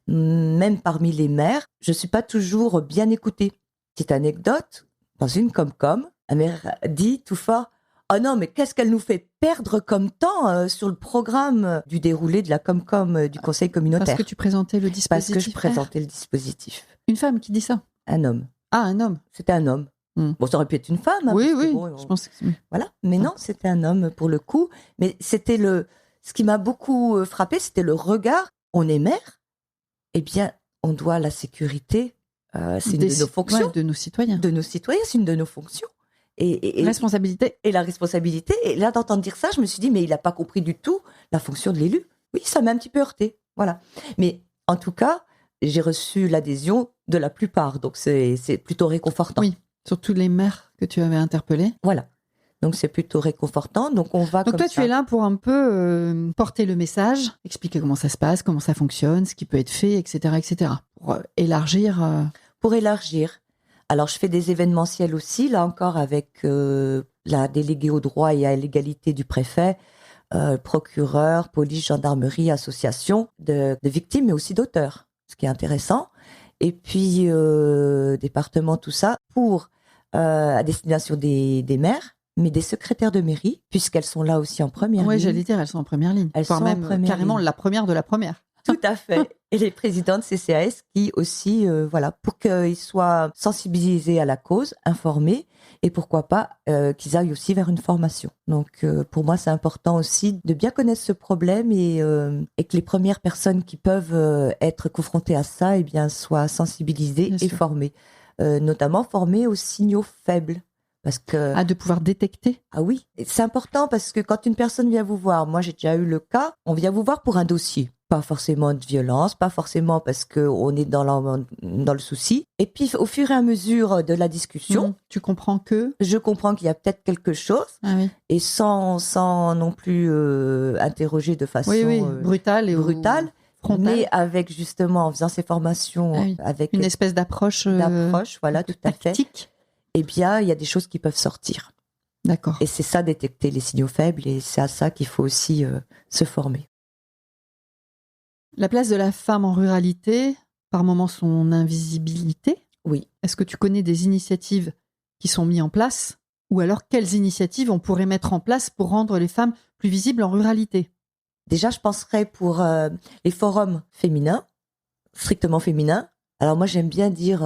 même parmi les maires, je ne suis pas toujours bien écoutée. Petite anecdote, dans une Comcom, un maire dit tout fort: « Oh non, mais qu'est-ce qu'elle nous fait perdre comme temps sur le programme du déroulé de la Comcom du Conseil communautaire ?» Parce que tu présentais le dispositif. Parce que je présentais le dispositif. Une femme qui dit ça? Un homme. Ah, un homme. C'était un homme. Bon, ça aurait pu être une femme. Hein, oui, je pense que... Voilà. Mais non, c'était un homme pour le coup. Mais c'était ce qui m'a beaucoup frappé, c'était le regard. On est maire, eh bien, on doit la sécurité. C'est une de nos fonctions. Ouais, de nos citoyens. De nos citoyens, c'est une de nos fonctions. Et responsabilité. Et la responsabilité. Et là, d'entendre dire ça, je me suis dit, mais il n'a pas compris du tout la fonction de l'élu. Oui, ça m'a un petit peu heurté. Voilà. Mais en tout cas, j'ai reçu l'adhésion de la plupart. Donc, c'est plutôt réconfortant. Oui, surtout les maires que tu avais interpellés. Voilà. Donc, c'est plutôt réconfortant. Donc, on va Donc, toi, tu es là pour un peu porter le message, expliquer comment ça se passe, comment ça fonctionne, ce qui peut être fait, etc., etc. Pour élargir. Pour élargir. Alors, je fais des événementiels aussi, là encore, avec la déléguée au droit et à l'égalité du préfet, procureur, police, gendarmerie, association de victimes, mais aussi d'auteurs, ce qui est intéressant. Et puis, département, tout ça, pour à destination des maires, mais des secrétaires de mairie, puisqu'elles sont là aussi en première ligne. Oui, j'allais dire, elles sont en première ligne. Elles sont même en première carrément ligne. La première de la première. Tout à fait. Et les présidents de CCAS qui aussi, pour qu'ils soient sensibilisés à la cause, informés, et pourquoi pas qu'ils aillent aussi vers une formation. Donc, pour moi, c'est important aussi de bien connaître ce problème et que les premières personnes qui peuvent être confrontées à ça, eh bien, soient sensibilisées et formées. Notamment formées aux signaux faibles. Parce que, de pouvoir détecter. Ah oui, c'est important parce que quand une personne vient vous voir, moi j'ai déjà eu le cas, on vient vous voir pour un dossier. Pas forcément de violence, pas forcément parce qu'on est dans le souci. Et puis, au fur et à mesure de la discussion, tu comprends que je comprends qu'il y a peut-être quelque chose, et sans non plus interroger de façon brutale, frontale, mais avec justement, en faisant ces formations, avec une espèce d'approche, voilà, tout à fait. Eh bien, il y a des choses qui peuvent sortir. D'accord. Et c'est ça, détecter les signaux faibles, et c'est à ça qu'il faut aussi se former. La place de la femme en ruralité, par moments son invisibilité. Oui. Est-ce que tu connais des initiatives qui sont mises en place? Ou alors, quelles initiatives on pourrait mettre en place pour rendre les femmes plus visibles en ruralité? Déjà, je penserais pour les forums féminins, strictement féminins. Alors moi, j'aime bien dire,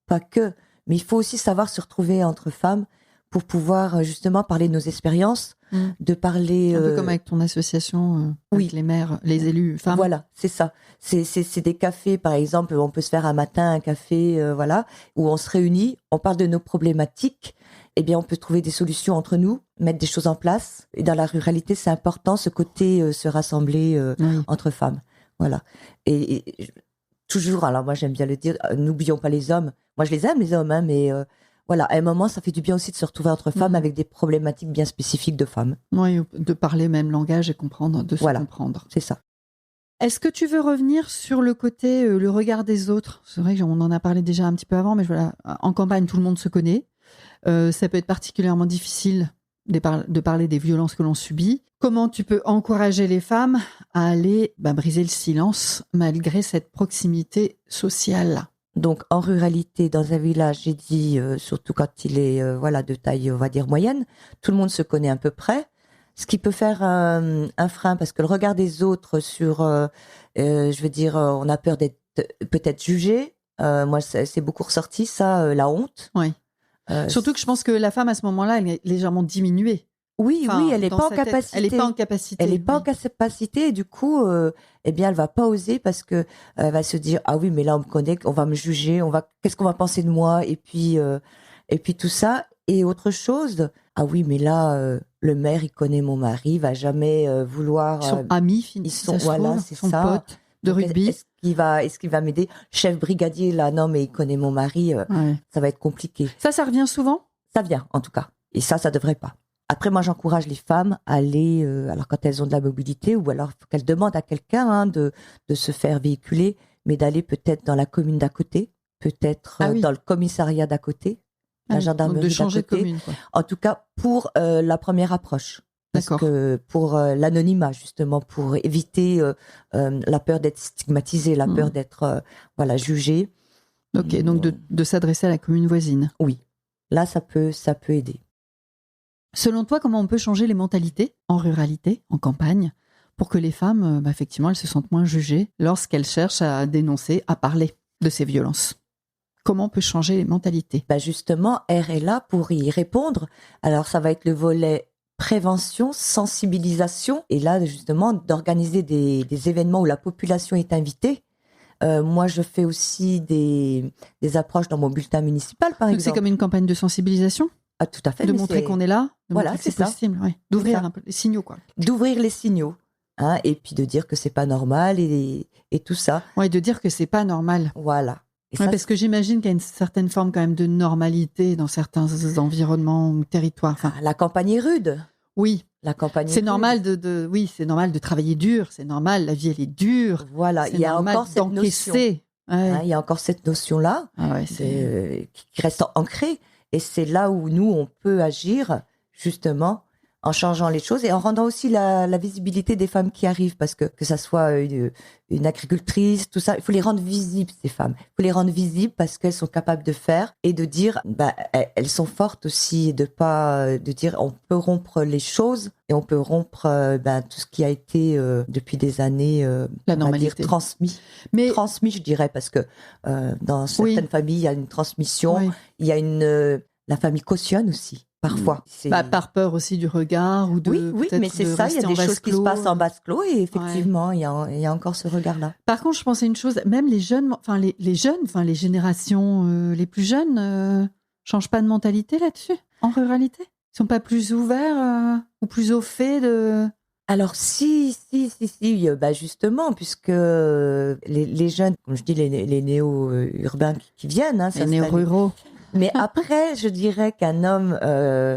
pas que, mais il faut aussi savoir se retrouver entre femmes pour pouvoir justement parler de nos expériences, de parler... Un peu comme avec ton association, avec les maires, les élus femmes. Voilà, c'est ça. C'est des cafés, par exemple, on peut se faire un matin, un café, voilà, où on se réunit, on parle de nos problématiques, eh bien on peut trouver des solutions entre nous, mettre des choses en place. Et dans la ruralité, c'est important, ce côté se rassembler entre femmes. Voilà. Et toujours, alors moi j'aime bien le dire, n'oublions pas les hommes. Moi je les aime, les hommes, mais... voilà, à un moment, ça fait du bien aussi de se retrouver entre femmes avec des problématiques bien spécifiques de femmes. Oui, de parler même langage et comprendre, de se comprendre. C'est ça. Est-ce que tu veux revenir sur le côté, le regard des autres? C'est vrai qu'on en a parlé déjà un petit peu avant, mais voilà, en campagne, tout le monde se connaît. Ça peut être particulièrement difficile de parler des violences que l'on subit. Comment tu peux encourager les femmes à aller briser le silence malgré cette proximité sociale? Donc, en ruralité, dans un village, j'ai dit, surtout quand il est de taille, on va dire, moyenne, tout le monde se connaît à peu près. Ce qui peut faire un frein, parce que le regard des autres sur, je veux dire, on a peur d'être peut-être jugé. Moi, c'est beaucoup ressorti, ça, la honte. Oui. Surtout que je pense que la femme, à ce moment-là, elle est légèrement diminuée. Oui, elle n'est pas en capacité. Elle n'est pas en capacité. Elle n'est pas en capacité, et du coup, eh bien, elle va pas oser parce que elle va se dire, ah oui, mais là, on me connaît, on va me juger, qu'est-ce qu'on va penser de moi, et puis tout ça. Et autre chose, ah oui, mais là, le maire, il connaît mon mari, il va jamais vouloir. Ils sont amis, ils sont, voilà, c'est sont ça. Potes de rugby. Est-ce qu'il va m'aider? Chef brigadier, là, non, mais il connaît mon mari, ça va être compliqué. Ça revient souvent? Ça vient, en tout cas. Et ça devrait pas. Après, moi, j'encourage les femmes à aller, alors quand elles ont de la mobilité, ou alors qu'elles demandent à quelqu'un de se faire véhiculer, mais d'aller peut-être dans la commune d'à côté, peut-être dans le commissariat d'à côté, la gendarmerie d'à côté. De changer de commune, quoi. En tout cas, pour la première approche. Parce que pour l'anonymat, justement, pour éviter la peur d'être stigmatisée, la peur d'être jugée. Ok, donc de s'adresser à la commune voisine. Oui, là, ça peut aider. Selon toi, comment on peut changer les mentalités en ruralité, en campagne, pour que les femmes, effectivement, elles se sentent moins jugées lorsqu'elles cherchent à dénoncer, à parler de ces violences? Comment on peut changer les mentalités? Justement, R est là pour y répondre. Alors, ça va être le volet prévention, sensibilisation, et là, justement, d'organiser des événements où la population est invitée. Moi, je fais aussi des approches dans mon bulletin municipal, par exemple. C'est comme une campagne de sensibilisation? Ah, tout à fait. De montrer qu'on est là, voilà, c'est ça. Possible, ouais. D'ouvrir un peu les signaux, quoi. D'ouvrir les signaux, et puis de dire que c'est pas normal et tout ça. Ouais, de dire que c'est pas normal. Voilà. Parce que j'imagine qu'il y a une certaine forme quand même de normalité dans certains environnements ou territoires. Enfin, la campagne est rude. Oui. La campagne est c'est rude. Normal c'est normal de travailler dur, c'est normal, la vie elle est dure. Voilà, il y a encore cette notion. Il y a encore cette notion-là qui reste ancrée. Et c'est là où nous, on peut agir, justement, en changeant les choses et en rendant aussi la visibilité des femmes qui arrivent, parce que ça soit une agricultrice, tout ça, il faut les rendre visibles, ces femmes. Il faut les rendre visibles parce qu'elles sont capables de faire et de dire, elles sont fortes aussi, de dire, on peut rompre les choses et on peut rompre tout ce qui a été depuis des années, la normalité, transmis, je dirais, parce que dans certaines familles, il y a une transmission, il y a la famille cautionne aussi. Parfois. Par peur aussi du regard ou de. Oui, mais c'est ça, il y a des choses qui se passent en basse clos et effectivement, il y a encore ce regard-là. Par contre, je pensais une chose, même les jeunes, les générations les plus jeunes, changent pas de mentalité là-dessus, en ruralité? Ils sont pas plus ouverts ou plus au fait de. Alors si, bah justement, puisque les jeunes, comme je dis, les néo-urbains qui viennent, Les néo-ruraux. Mais après, je dirais qu'un homme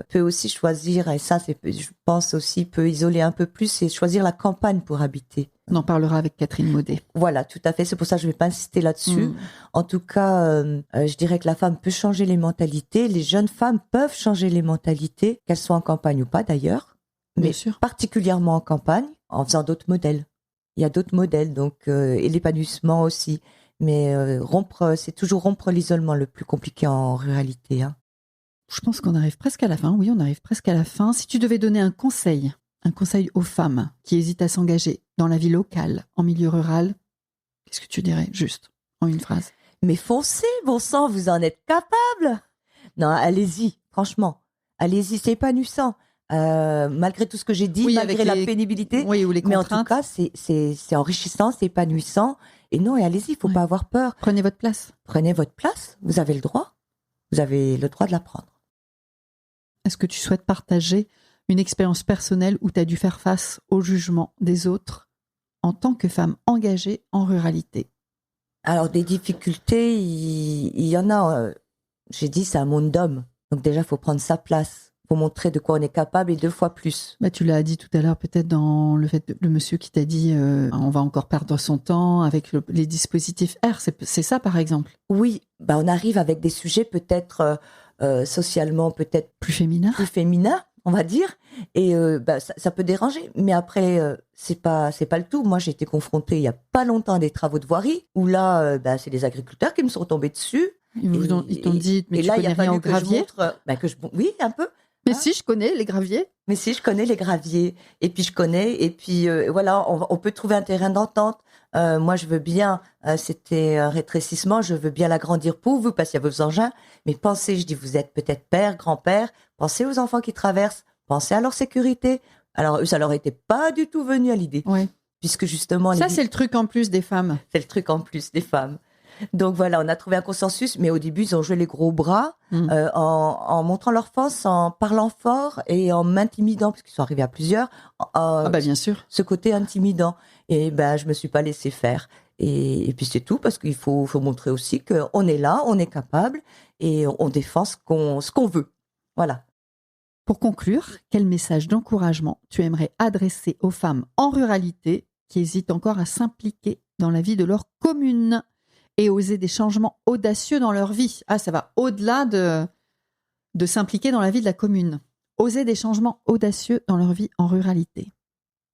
peut aussi choisir, et ça, je pense aussi, peut isoler un peu plus, et choisir la campagne pour habiter. On en parlera avec Catherine Maudet. Voilà, tout à fait. C'est pour ça que je ne vais pas insister là-dessus. En tout cas, je dirais que la femme peut changer les mentalités. Les jeunes femmes peuvent changer les mentalités, qu'elles soient en campagne ou pas d'ailleurs. Mais particulièrement en campagne, en faisant d'autres modèles. Il y a d'autres modèles, donc, et l'épanouissement aussi. Mais c'est toujours rompre l'isolement le plus compliqué en ruralité. Hein. Je pense qu'on arrive presque à la fin. Oui, on arrive presque à la fin. Si tu devais donner un conseil aux femmes qui hésitent à s'engager dans la vie locale, en milieu rural, qu'est-ce que tu dirais, juste, en une phrase? Mais foncez, bon sang, vous en êtes capable. Non, allez-y, franchement. Allez-y, c'est épanouissant. Malgré tout ce que j'ai dit, malgré la pénibilité. Oui, ou les contraintes. Mais en tout cas, c'est enrichissant, c'est épanouissant. Et non, et allez-y, il ne faut pas avoir peur. Prenez votre place. Prenez votre place, vous avez le droit. Vous avez le droit de la prendre. Est-ce que tu souhaites partager une expérience personnelle où tu as dû faire face au jugement des autres en tant que femme engagée en ruralité? Alors, des difficultés, il y en a. J'ai dit, c'est un monde d'hommes. Donc déjà, il faut prendre sa place. Il faut montrer de quoi on est capable et 2 fois plus. Bah, tu l'as dit tout à l'heure, peut-être dans le monsieur qui t'a dit on va encore perdre son temps avec les dispositifs R. C'est ça, par exemple? Oui, bah, on arrive avec des sujets peut-être socialement, peut-être plus féminins, on va dire. Et bah, ça peut déranger. Mais après, c'est pas le tout. Moi, j'ai été confrontée il y a pas longtemps à des travaux de voirie où là, bah, c'est des agriculteurs qui me sont tombés dessus. Ils t'ont dit, mais tu connais rien au gravier? Oui, un peu. Mais si, je connais les graviers. Mais si, je connais les graviers. Et puis, voilà, on peut trouver un terrain d'entente. Moi, je veux bien, c'était un rétrécissement, je veux bien l'agrandir pour vous, parce qu'il y a vos engins. Mais pensez, je dis, vous êtes peut-être père, grand-père, pensez aux enfants qui traversent, pensez à leur sécurité. Alors, eux, ça leur était pas du tout venu à l'idée. Oui. Puisque justement... Ça, c'est le truc en plus des femmes. C'est le truc en plus des femmes. Donc voilà, on a trouvé un consensus, mais au début, ils ont joué les gros bras en montrant leur force, en parlant fort et en m'intimidant, parce qu'ils sont arrivés à plusieurs. Bien sûr. Ce côté intimidant. Et je me suis pas laissée faire. Et puis c'est tout, parce qu'il faut montrer aussi qu'on est là, on est capable et on défend ce qu'on veut. Voilà. Pour conclure, quel message d'encouragement tu aimerais adresser aux femmes en ruralité qui hésitent encore à s'impliquer dans la vie de leur commune et oser des changements audacieux dans leur vie? Ah, ça va au-delà de s'impliquer dans la vie de la commune. Oser des changements audacieux dans leur vie en ruralité.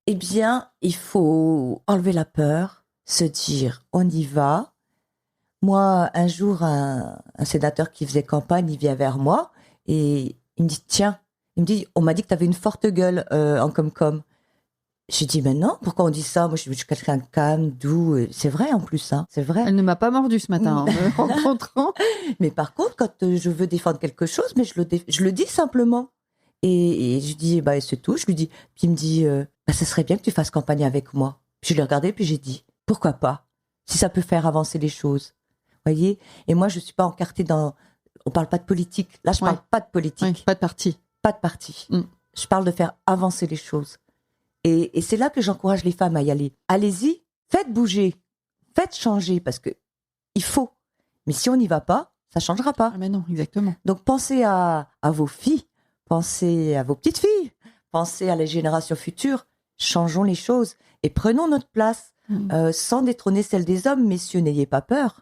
Eh bien, il faut enlever la peur, se dire on y va. Moi, un jour, un sénateur qui faisait campagne, il vient vers moi et il me dit tiens, on m'a dit que tu avais une forte gueule en com-com. J'ai dit, mais non, pourquoi on dit ça? Moi, je suis quelqu'un de calme, doux. C'est vrai, en plus, hein. C'est vrai. Elle ne m'a pas mordu ce matin, en me rencontrant. Mais par contre, quand je veux défendre quelque chose, mais je le dis simplement. Et je dis, c'est tout. Je lui dis, puis il me dit, ça serait bien que tu fasses campagne avec moi. Puis je l'ai regardé, puis j'ai dit, pourquoi pas? Si ça peut faire avancer les choses. Voyez? Et moi, je suis pas encartée on parle pas de politique. Là, je parle pas de politique. Oui, pas de parti. Pas de parti. Je parle de faire avancer les choses. Et c'est là que j'encourage les femmes à y aller. Allez-y, faites bouger, faites changer, parce que il faut. Mais si on n'y va pas, ça changera pas. Ah mais non, exactement. Donc pensez à vos filles, pensez à vos petites filles, pensez à les générations futures. Changeons les choses et prenons notre place sans détrôner celle des hommes. Messieurs, n'ayez pas peur.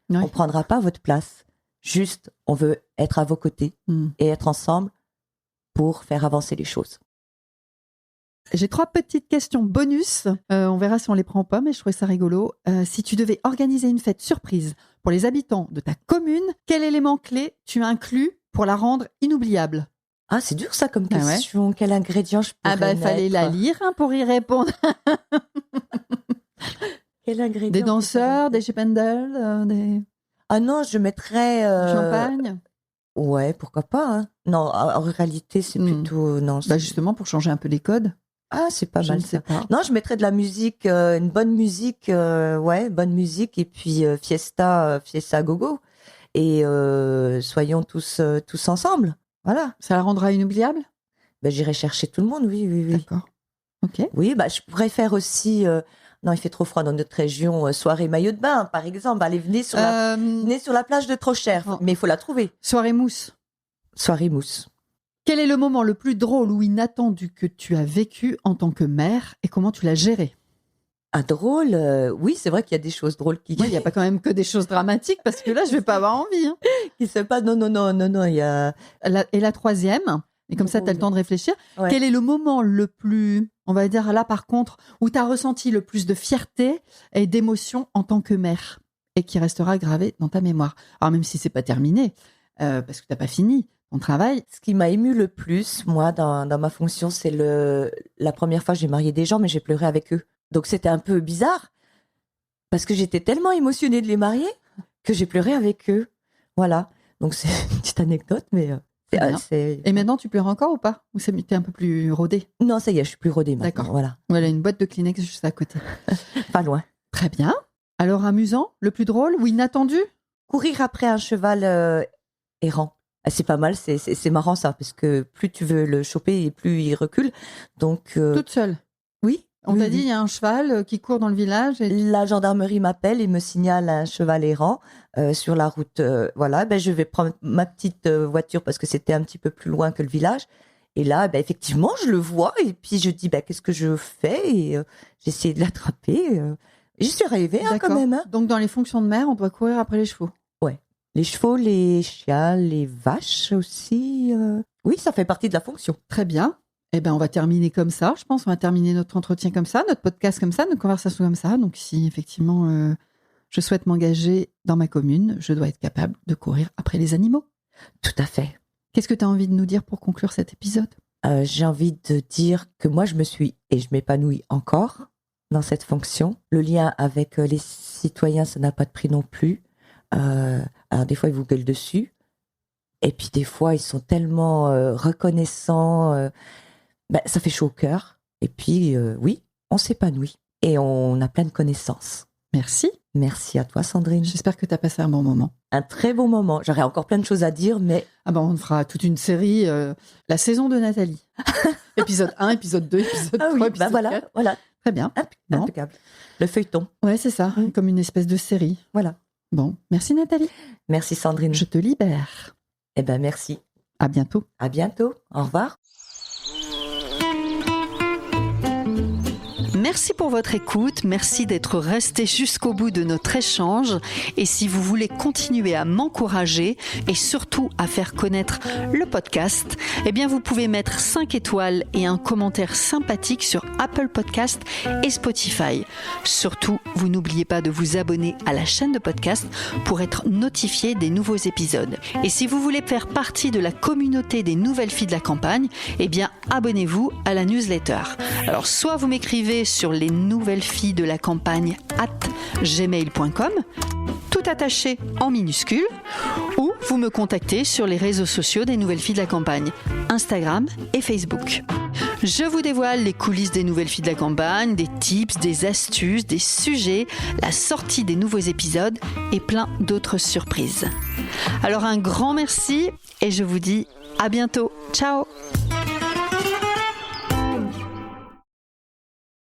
Oui. On prendra pas votre place. Juste, on veut être à vos côtés et être ensemble pour faire avancer les choses. J'ai 3 petites questions bonus. On verra si on les prend ou pas, mais je trouvais ça rigolo. Si tu devais organiser une fête surprise pour les habitants de ta commune, quel élément clé tu inclus pour la rendre inoubliable? Ah, c'est dur ça comme question. Ah ouais. Quel ingrédient je pourrais mettre? Il fallait la lire pour y répondre. Quel ingrédient? Des danseurs, des chipendales, Ah non, je mettrais... Champagne? Ouais, pourquoi pas. Hein. Non, en réalité, c'est plutôt... Non, justement, pour changer un peu les codes. Ah, c'est pas mal, ça. Pas. Non, je mettrais de la musique, une bonne musique, bonne musique, et puis fiesta gogo. Et soyons tous ensemble. Voilà. Ça la rendra inoubliable? J'irai chercher tout le monde, oui. D'accord. Ok. Oui, je pourrais faire aussi... non, il fait trop froid dans notre région. Soirée maillot de bain, par exemple. Allez, venez sur la plage de Trochère. Oh. Mais il faut la trouver. Soirée mousse. Soirée mousse. Quel est le moment le plus drôle ou inattendu que tu as vécu en tant que mère et comment tu l'as géré? Un drôle, oui, c'est vrai qu'il y a des choses drôles qui... Il n'y a pas quand même que des choses dramatiques parce que là, je vais pas avoir envie. Hein. qui se passent. Non, il y a... Et la troisième, et comme ça, tu as le temps de réfléchir. Ouais. Quel est le moment le plus, on va dire là par contre, où tu as ressenti le plus de fierté et d'émotion en tant que mère et qui restera gravé dans ta mémoire? Alors même si c'est pas terminé, parce que tu n'as pas fini ton travail. Ce qui m'a ému le plus, moi, dans ma fonction, c'est la première fois que j'ai marié des gens, mais j'ai pleuré avec eux. Donc c'était un peu bizarre, parce que j'étais tellement émotionnée de les marier que j'ai pleuré avec eux. Voilà. Donc c'est une petite anecdote, mais... Et maintenant, tu pleures encore ou pas? Ou t'es un peu plus rodée? Non, ça y est, je suis plus rodée maintenant. D'accord. Voilà. Voilà, une boîte de Kleenex juste à côté. Pas loin. Très bien. Alors, amusant, le plus drôle ou inattendu? Courir après un cheval errant. C'est pas mal, c'est marrant ça, parce que plus tu veux le choper et plus il recule. Donc, toute seule? Oui. On t'a dit, il y a un cheval qui court dans le village. La gendarmerie m'appelle et me signale un cheval errant sur la route. Voilà, je vais prendre ma petite voiture parce que c'était un petit peu plus loin que le village. Et là, effectivement, je le vois et puis je dis, qu'est-ce que je fais? Et j'ai essayé de l'attraper. J'y suis arrivée quand même. Hein. Donc, dans les fonctions de mère, on doit courir après les chevaux. Ouais. Les chevaux, les chiens, les vaches aussi. Oui, ça fait partie de la fonction. Très bien. Eh bien, on va terminer comme ça, je pense. On va terminer notre entretien comme ça, notre podcast comme ça, notre conversation comme ça. Donc, si effectivement, je souhaite m'engager dans ma commune, je dois être capable de courir après les animaux. Tout à fait. Qu'est-ce que tu as envie de nous dire pour conclure cet épisode? J'ai envie de dire que moi, je me suis et je m'épanouis encore dans cette fonction. Le lien avec les citoyens, ça n'a pas de prix non plus. Alors, des fois, ils vous gueulent dessus. Et puis, des fois, ils sont tellement reconnaissants... ça fait chaud au cœur. Et puis, oui, on s'épanouit. Et on a plein de connaissances. Merci. Merci à toi, Sandrine. J'espère que tu as passé un bon moment. Un très bon moment. J'aurais encore plein de choses à dire, mais... on fera toute une série, la saison de Nathalie. Épisode 1, épisode 2, épisode 3, épisode 4. Voilà. Très bien. Impeccable. Le feuilleton. Ouais, c'est ça. Comme une espèce de série. Voilà. Bon, merci Nathalie. Merci Sandrine. Je te libère. Merci. À bientôt. À bientôt. Au revoir. Merci pour votre écoute, merci d'être resté jusqu'au bout de notre échange et si vous voulez continuer à m'encourager et surtout à faire connaître le podcast, vous pouvez mettre 5 étoiles et un commentaire sympathique sur Apple Podcast et Spotify. Surtout, vous n'oubliez pas de vous abonner à la chaîne de podcast pour être notifié des nouveaux épisodes. Et si vous voulez faire partie de la communauté des nouvelles filles de la campagne, abonnez-vous à la newsletter. Alors soit vous m'écrivez sur les nouvelles filles de la campagne @gmail.com, tout attaché en minuscules, ou vous me contactez sur les réseaux sociaux des nouvelles filles de la campagne, Instagram et Facebook. Je vous dévoile les coulisses des nouvelles filles de la campagne, des tips, des astuces, des sujets, la sortie des nouveaux épisodes et plein d'autres surprises. Alors un grand merci et je vous dis à bientôt. Ciao!